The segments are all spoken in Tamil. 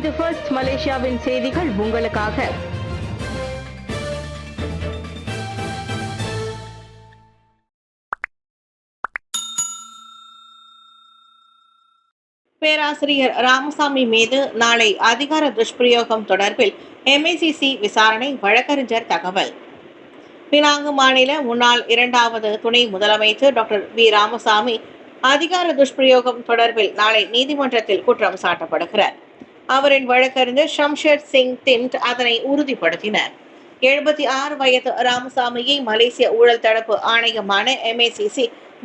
இது ஃபர்ஸ்ட் மலேசியாவின் செய்திகள் உங்களுக்காக. பேராசிரியர் ராமசாமி மீது நாளை அதிகார துஷ்பிரயோகம் தொடர்பில் MACC விசாரணை. வழக்கறிஞர் தகவல். பினாங்கு மாநில முன்னாள் 2வது துணை முதலமைச்சர் டாக்டர் வி ராமசாமி அதிகார துஷ்பிரயோகம் தொடர்பில் நாளை நீதிமன்றத்தில் குற்றம் சாட்டப்படுகிறார். அவரின் வழக்கறிஞர் ஷம்ஷேர் சிங் திண்ட் அதனை உறுதிப்படுத்தினர். 76 வயது ராமசாமியை மலேசிய ஊழல் தடுப்பு ஆணையமான MACC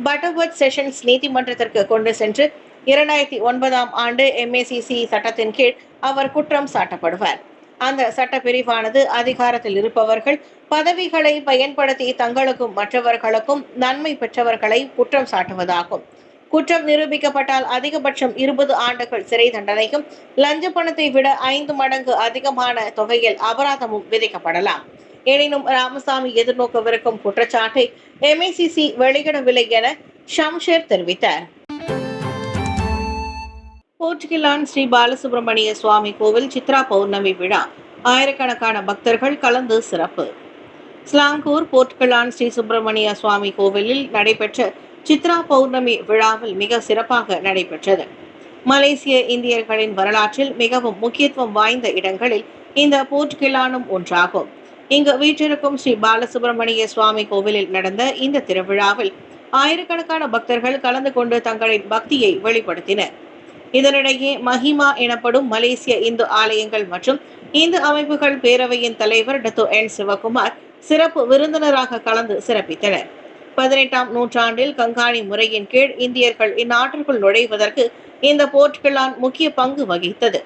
பட்டர்வர்த் செஷன்ஸ் நீதிமன்றத்திற்கு கொண்டு சென்று 2009ஆம் ஆண்டு MACC சட்டத்தின் கீழ் அவர் குற்றம் சாட்டப்படுவார். அந்த சட்ட பிரிவானது அதிகாரத்தில் இருப்பவர்கள் பதவிகளை பயன்படுத்தி தங்களுக்கும் மற்றவர்களுக்கும் நன்மை பெற்றவர்களை குற்றம் சாட்டுவதாகும். குற்றம் நிரூபிக்கப்பட்டால் அதிகபட்சம் 20 ஆண்டுகள் சிறை தண்டனையும், லஞ்ச பணத்தை விட 5 மடங்கு அதிகமான தொகையில் அபராதமும் விதிக்கப்படலாம். எனினும் ராமசாமி எதிர்நோக்கவிருக்கும் குற்றச்சாட்டை MACC வெளியிடவில்லை என ஷம்ஷேர் தெரிவித்தார். போர்ச்சுகலான் ஸ்ரீ பாலசுப்ரமணிய சுவாமி கோவில் சித்ரா பௌர்ணமி விழா. ஆயிரக்கணக்கான பக்தர்கள் கலந்து சிறப்பு. ஸ்லாங்கூர் போர்ச்சுகலான் ஸ்ரீ சுப்பிரமணிய சுவாமி கோவிலில் நடைபெற்ற சித்ரா பௌர்ணமி விழாவில் மிக சிறப்பாக நடைபெற்றது. மலேசிய இந்தியர்களின் வரலாற்றில் மிகவும் முக்கியத்துவம் வாய்ந்த இடங்களில் இந்த போர்ச்சுகலானும் ஒன்றாகும். இங்கு வீற்றிருக்கும் ஸ்ரீ பாலசுப்ரமணிய சுவாமி கோவிலில் நடந்த இந்த திருவிழாவில் ஆயிரக்கணக்கான பக்தர்கள் கலந்து கொண்டு தங்களின் பக்தியை வெளிப்படுத்தினர். இதனிடையே மஹிமா எனப்படும் மலேசிய இந்து ஆலயங்கள் மற்றும் இந்து அமைப்புகள் பேரவையின் தலைவர் டத்தோ என் சிவகுமார் சிறப்பு விருந்தினராக கலந்து சிறப்பித்தனர். 18ஆம் நூற்றாண்டில் கங்காணி முறையின் கீழ் இந்தியர்கள் இந்நாட்டிற்குள் நுழைவதற்கு இந்த போர்ச்சுகலான் முக்கிய பங்கு வகித்தது.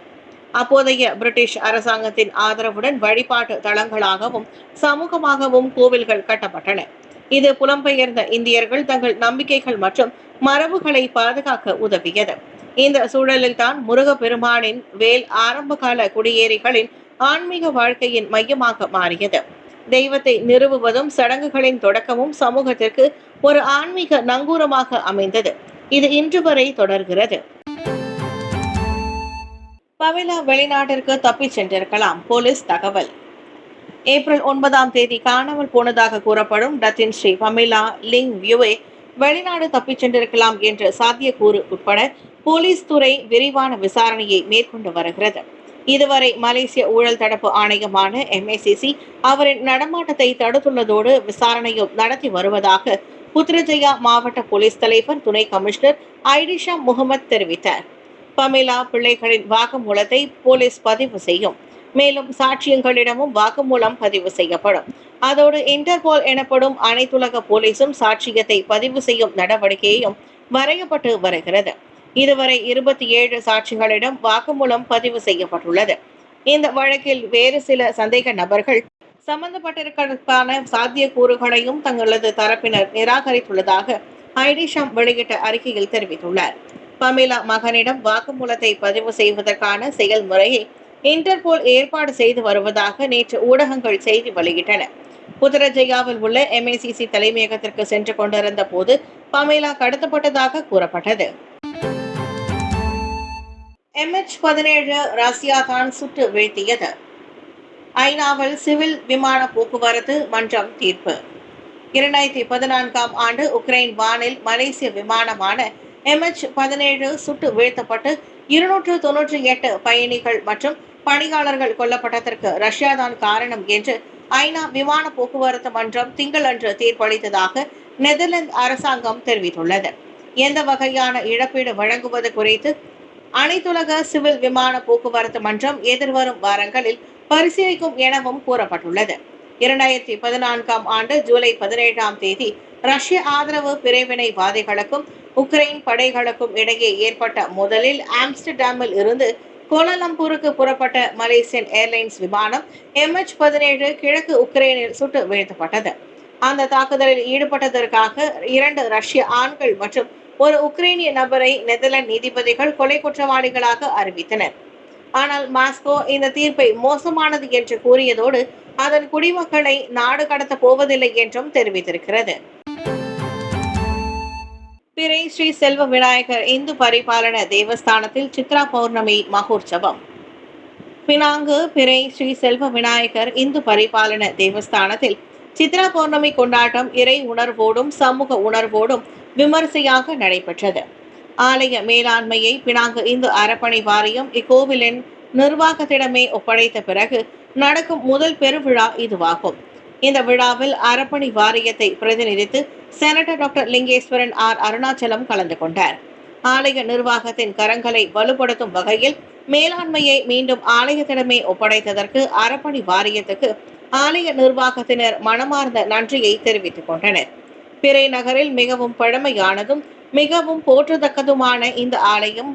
அப்போதைய பிரிட்டிஷ் அரசாங்கத்தின் ஆதரவுடன் வழிபாட்டு தளங்களாகவும் சமூகமாகவும் கோவில்கள் கட்டப்பட்டன. இது புலம்பெயர்ந்த இந்தியர்கள் தங்கள் நம்பிக்கைகள் மற்றும் மரபுகளை பாதுகாக்க உதவியது. இந்த சூழலில் தான் முருகப்பெருமானின் வேல் ஆரம்பகால குடியேறிகளின் ஆன்மீக வாழ்க்கையின் மையமாக மாறியது. தெய்வத்தை நிறுவுவதும் சடங்குகளின் தொடக்கமும் சமூகத்திற்கு ஒரு ஆன்மீக நங்கூரமாக அமைந்தது. இது இன்று வரை தொடர்கிறது. பமிலா வெளிநாட்டிற்கு தப்பிச் சென்றிருக்கலாம், போலீஸ் தகவல். ஏப்ரல் 9ஆம் தேதி காணாமல் போனதாக கூறப்படும் டத்தின் ஸ்ரீ பமிலா லிங் வியூவே வெளிநாடு தப்பிச் சென்றிருக்கலாம் என்ற சாத்தியக்கூறு உட்பட போலீஸ் துறை விரிவான விசாரணையை மேற்கொண்டு வருகிறது. இதுவரை மலேசிய ஊழல் தடுப்பு ஆணையமான MACC அவரின் நடமாட்டத்தை தடுத்துள்ளதோடு விசாரணையும் நடத்தி வருவதாக புத்ரஜயா மாவட்ட போலீஸ் தலைவர் துணை கமிஷனர் ஐடிஷா முகமது தெரிவித்தார். பமிலா பிள்ளைகளின் வாக்குமூலத்தை போலீஸ் பதிவு செய்யும். மேலும் சாட்சியங்களிடமும் வாக்குமூலம் பதிவு செய்யப்படும். அதோடு இன்டர்போல் எனப்படும் அனைத்துலக போலீசும் சாட்சியத்தை பதிவு செய்யும் நடவடிக்கையையும் வரையப்பட்டு வருகிறது. இதுவரை 27 சாட்சிகளிடம் வாக்குமூலம் பதிவு செய்யப்பட்டுள்ளது. இந்த வழக்கில் வேறு சில சந்தேக நபர்கள் சம்பந்தப்பட்டிருப்பதற்கான சாத்தியக்கூறுகளையும் தங்களது தரப்பினர் நிராகரித்துள்ளதாக ஐடிஷாம் வெளியிட்ட அறிக்கையில் தெரிவித்துள்ளார். பமிலா மகனிடம் வாக்குமூலத்தை பதிவு செய்வதற்கான செயல்முறையை இன்டர்போல் ஏற்பாடு செய்து வருவதாக நேற்று ஊடகங்கள் செய்தி வெளியிட்டன. புத்ரஜயாவில் உள்ள MACC தலைமையகத்திற்கு சென்று கொண்டிருந்த போது பமிலா கடத்தப்பட்டதாக கூறப்பட்டது. MH17 ரஷ்யா தான் சுட்டு வீழ்த்தியது. ஐநாவில் சிவில் விமான போக்குவரத்து மன்றம் தீர்ப்பு. 2014ஆம் ஆண்டு உக்ரைன் வானில் மலேசிய விமானமான MH17 சுட்டு வீழ்த்தப்பட்டு 298 பயணிகள் மற்றும் பணியாளர்கள் கொல்லப்பட்டதற்கு ரஷ்யா தான் காரணம் என்று ஐநா விமான போக்குவரத்து மன்றம் திங்களன்று தீர்ப்பளித்ததாக நெதர்லாந்து அரசாங்கம் தெரிவித்துள்ளது. எந்த வகையான இழப்பீடு வழங்குவது குறித்து அனைத்துலக சிவில் விமான போக்குவரத்து மன்றம் எதிர்வரும் வாரங்களில் பரிசீலிக்கும் எனவும் கூறப்பட்டுள்ளது. 2014ஆம் ஆண்டு ஜூலை 17ஆம் தேதி ரஷ்ய ஆதரவு பிரிவினைவாதிகளுக்கும் உக்ரைன் படைகளுக்கும் இடையே ஏற்பட்ட மோதலில் ஆம்ஸ்டர்டாமில் இருந்து கோலாலம்பூருக்கு புறப்பட்ட மலேசியன் ஏர்லைன்ஸ் விமானம் MH17 கிழக்கு உக்ரைனில் சுட்டு வீழ்த்தப்பட்டது. அந்த தாக்குதலில் ஈடுபட்டதற்காக 2 ரஷ்ய ஆண்கள் மற்றும் ஒரு உக்ரைனிய நபரை நெதர்லாந்து நீதிபதிகள் கொலை குற்றவாளிகளாக அறிவித்தனர். ஆனால் மாஸ்கோ இந்த தீர்ப்பை மோசமானது என்று கூறியதோடு அதன் குடிமக்களை நாடு கடத்த போவதில்லை என்றும் தெரிவித்திருக்கிறது. பிறை ஸ்ரீ செல்வ விநாயகர் இந்து பரிபாலன தேவஸ்தானத்தில் சித்ரா பௌர்ணமி மகோற்சவம். பினாங்கு பிறை ஸ்ரீ செல்வ விநாயகர் இந்து பரிபாலன தேவஸ்தானத்தில் சித்ரா பௌர்ணமி கொண்டாட்டம் இறை உணர்வோடும் சமூக உணர்வோடும் விமரிசையாக நடைபெற்றது. ஆலய மேலாண்மையை பினாங்கு இந்து அறப்பணி வாரியம் இக்கோவிலின் நிர்வாகத்திடமே ஒப்படைத்த பிறகு நடக்கும் முதல் பெருவிழா இதுவாகும். இந்த விழாவில் அறப்பணி வாரியத்தை பிரதிநிதித்து senator doctor Lingeswaran R Arunachalam கலந்து கொண்டார். ஆலய நிர்வாகத்தின் கரங்களை வலுப்படுத்தும் வகையில் மேலாண்மையை மீண்டும் ஆலயத்திடமே ஒப்படைத்ததற்கு அறப்பணி வாரியத்துக்கு ஆலய நிர்வாகத்தினர் மனமார்ந்த நன்றியை தெரிவித்துக் கொண்டனர். பிறை நகரில் மிகவும் பழமையானதும் மிகவும் போற்றத்தக்கதுமான இந்த ஆலயம்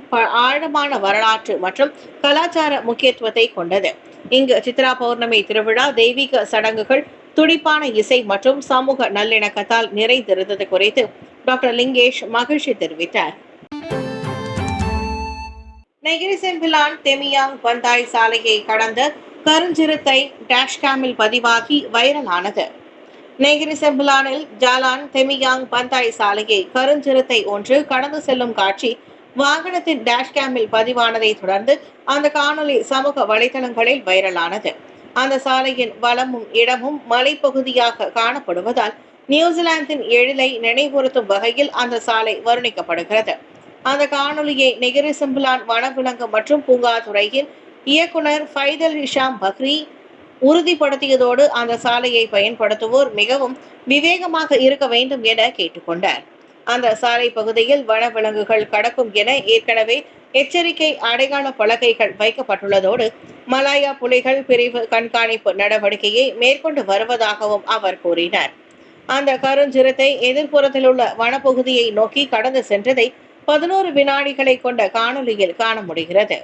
ஆழமான வரலாற்று மற்றும் கலாச்சார முக்கியத்துவத்தை கொண்டது. இங்கு சித்ரா பௌர்ணமி திருவிழா தெய்வீக சடங்குகள், துடிப்பான இசை மற்றும் சமூக நல்லிணக்கத்தால் நிறைந்திருந்தது குறித்து டாக்டர் லிங்கேஷ் மகிழ்ச்சி தெரிவித்தார். நெகிரி செம்பிலான் தெமியாங் பந்தாய் சாலையை கடந்த கருஞ்சிறுத்தை டேஷ்கேமில் பதிவாகி வைரலானது. நெகிரி செம்பிலானில் ஜாலான் தெமியாங் பந்தாய் சாலையை கருஞ்சிறுத்தை ஒன்று கடந்து செல்லும் காட்சி வாகனத்தின் டேஷ்கேமில் பதிவானதை தொடர்ந்து அந்த காணொலி சமூக வலைதளங்களில் வைரலானது. அந்த சாலையின் வளமும் இடமும் மலைப்பகுதியாக காணப்படுவதால் நியூசிலாந்தின் எழிலை நினைவுறுத்தும் வகையில் அந்த சாலை வர்ணிக்கப்படுகிறது. அந்த காணொலியை நெகிரி செம்பிலான் வனவிலங்கு மற்றும் பூங்காத்துறையின் இயக்குனர் ஃபைதல் ஹிஷாம் பக்ரி உறுதிப்படுத்தியதோடு அந்த சாலையை பயன்படுத்துவோர் மிகவும் விவேகமாக இருக்க வேண்டும் என கேட்டுக்கொண்டார். அந்த சாலை பகுதியில் வனவிலங்குகள் கடக்கும் என ஏற்கனவே எச்சரிக்கை அடையாள பலகைகள் வைக்கப்பட்டுள்ளதோடு மலாயா புலிகள் பிரிவு கண்காணிப்பு நடவடிக்கையை மேற்கொண்டு வருவதாகவும் அவர் கூறினார். அந்த கருஞ்சிறுத்தை எதிர்ப்புறத்தில் உள்ள வனப்பகுதியை நோக்கி கடந்து சென்றதை 11 வினாடிகளை கொண்ட காணொலியில் காண முடிகிறது.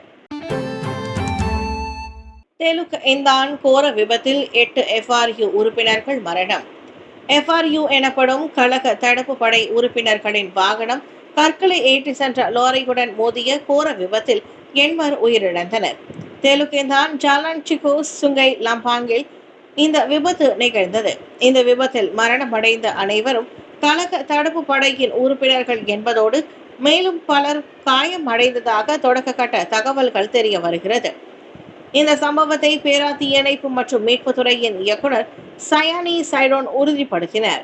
தெலுங்கு இந்தான் கோர விபத்தில் 8 FRU உறுப்பினர்கள் மரணம். FRU எனப்படும் கழக தடுப்பு படை உறுப்பினர்களின் வாகனம் கற்களை ஏற்றி சென்ற லாரியுடன் மோதிய கோர விபத்தில் 80 உயிரிழந்தனர். தெலுங்கிந்தான் ஜாலான் சிக்கு சுங்கை லம்பாங்கில் இந்த விபத்து நிகழ்ந்தது. இந்த விபத்தில் மரணமடைந்த அனைவரும் கழக தடுப்பு படையின் உறுப்பினர்கள் என்பதோடு மேலும் பலர் காயம் அடைந்ததாக தொடக்க கட்ட தகவல்கள் தெரிய வருகிறது. இந்த சம்பவத்தை பேரா தீயணைப்பு மற்றும் மீட்புத்துறையின் இயக்குனர் சயானி சைரோன் உறுதிப்படுத்தினர்.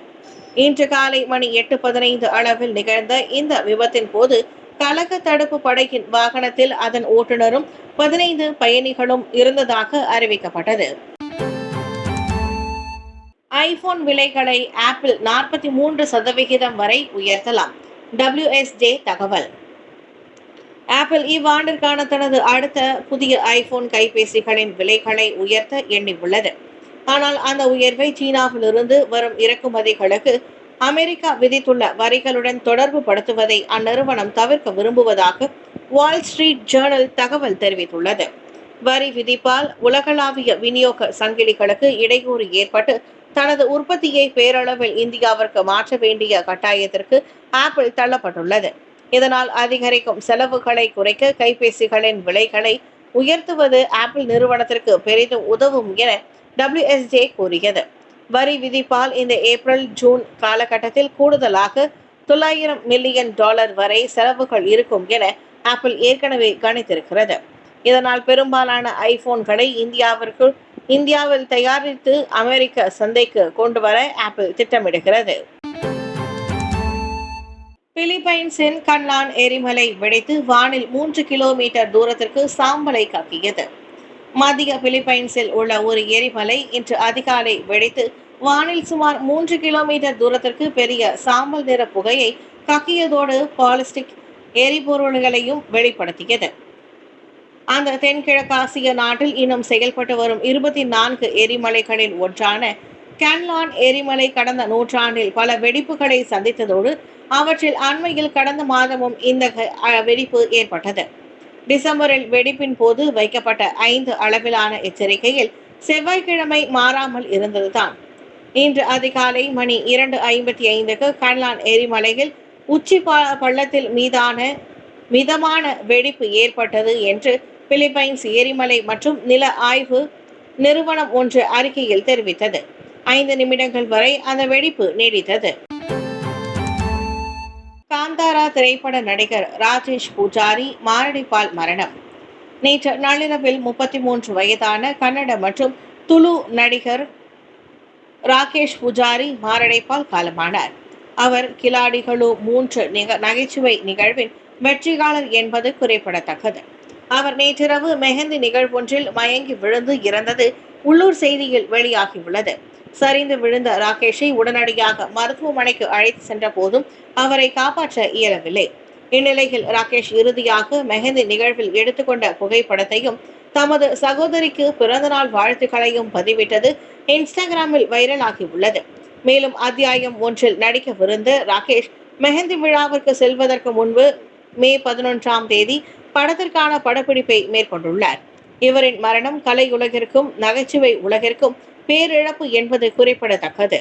இன்று காலை மணி 8:15 அளவில் நிகழ்ந்த இந்த விபத்தின் போது கழக தடுப்பு படையின் வாகனத்தில் அதன் ஓட்டுநரும் 15 பயணிகளும் இருந்ததாக அறிவிக்கப்பட்டது. ஐபோன் விலைகளை ஆப்பிள் 43% வரை உயர்த்தலாம். WSJ தகவல். ஆப்பிள் இவ்வாண்டிற்கான தனது அடுத்த புதிய ஐபோன் கைபேசிகளின் விலைகளை உயர்த்த எண்ணியுள்ளது. ஆனால் அந்த உயர்வை சீனாவிலிருந்து வரும் இறக்குமதிகளுக்கு அமெரிக்கா விதித்துள்ள வரிகளுடன் தொடர்பு படுத்துவதை அந்நிறுவனம் தவிர்க்க விரும்புவதாக வால் ஸ்ட்ரீட் ஜேர்னல் தகவல் தெரிவித்துள்ளது. வரி விதிப்பால் உலகளாவிய விநியோக சங்கிலிகளுக்கு இடையூறு ஏற்பட்டு தனது உற்பத்தியை பேரளவில் இந்தியாவிற்கு மாற்ற வேண்டிய கட்டாயத்திற்கு ஆப்பிள் தள்ளப்பட்டுள்ளது. இதனால் அதிகரிக்கும் செலவுகளை குறைக்க கைபேசிகளின் விலைகளை உயர்த்துவது ஆப்பிள் நிறுவனத்திற்கு பெரிதும் உதவும் என WSJ கூறியது. வரி விதிப்பால் இந்த ஏப்ரல் ஜூன் காலகட்டத்தில் கூடுதலாக $900 மில்லியன் வரை செலவுகள் இருக்கும் என ஆப்பிள் ஏற்கனவே கணித்திருக்கிறது. இதனால் பெரும்பாலான ஐபோன்களை இந்தியாவில் தயாரித்து அமெரிக்க சந்தைக்கு கொண்டு வர ஆப்பிள் திட்டமிடுகிறது. பிலிப்பைன்ஸின் கன்லான் எரிமலை வெடித்து வானில் 3 கிலோமீட்டர் தூரத்திற்கு சாம்பலை கக்கியது. மத்திய பிலிப்பைன்ஸில் உள்ள ஒரு எரிமலை இன்று அதிகாலை வெடித்து வானில் சுமார் 3 கிலோமீட்டர் தூரத்திற்கு பெரிய சாம்பல் நிற புகையை கக்கியதோடு பாலிஸ்டிக் எரிபொருள்களையும் வெளிப்படுத்தியது. அந்த தென்கிழக்காசிய நாட்டில் இன்னும் செயல்பட்டு வரும் 24 எரிமலைகளில் ஒன்றான கன்லான் எரிமலை கடந்த நூற்றாண்டில் பல வெடிப்புகளை சந்தித்ததோடு அவற்றில் அண்மையில் கடந்த மாதமும் இந்த வெடிப்பு ஏற்பட்டது. டிசம்பரில் வெடிப்பின் போது வைக்கப்பட்ட 5 அளவிலான எச்சரிக்கையில் செவ்வாய்க்கிழமை மாறாமல் இருந்ததுதான். இன்று அதிகாலை மணி 2:55க்கு கன்லான் எரிமலையில் உச்சி பள்ளத்தில் மிதமான வெடிப்பு ஏற்பட்டது என்று பிலிப்பைன்ஸ் எரிமலை மற்றும் நில ஆய்வு நிறுவனம் ஒன்று அறிக்கையில் தெரிவித்தது. 5 நிமிடங்கள் வரை அந்த வெடிப்பு நீடித்தது. காந்தாரா திரைப்பட நடிகர் ராஜேஷ் பூஜாரி மாரடைப்பால் மரணம். நேற்று நள்ளிரவில் 33 வயதான கன்னட மற்றும் துளு நடிகர் ராகேஷ் புஜாரி மாரடைப்பால் காலமானார். அவர் கிலாடிகளு 3 நகைச்சுவை நிகழ்வின் வெற்றியாளர் என்பது குறிப்பிடத்தக்கது. அவர் நேற்றிரவு மெஹந்தி நிகழ்வொன்றில் மயங்கி விழுந்து இறந்தது உள்ளூர் செய்தியில் வெளியாகியுள்ளது. சரிந்து விழுந்த ராகேஷை உடனடியாக மருத்துவமனைக்கு அழைத்து சென்ற போதும் அவரை காப்பாற்ற இயலவில்லை. இந்நிலையில் ராகேஷ் இறுதியாக மெஹந்தி நிகழ்வில் எடுத்துக்கொண்ட புகைப்படத்தையும் தமது சகோதரிக்கு பிறந்தநாள் வாழ்த்துக்களையும் பதிவிட்டது இன்ஸ்டாகிராமில் வைரலாகியுள்ளது. மேலும் அத்தியாயம் 1 நடிக்கவிருந்த ராகேஷ் மெஹந்தி விழாவிற்கு செல்வதற்கு முன்பு மே 11ஆம் தேதி படத்திற்கான படப்பிடிப்பை மேற்கொண்டுள்ளார். இவரின் மரணம் கலை உலகிற்கும் நகைச்சுவை உலகிற்கும் பேரிழப்பு என்பது குறிப்பிடத்தக்கது.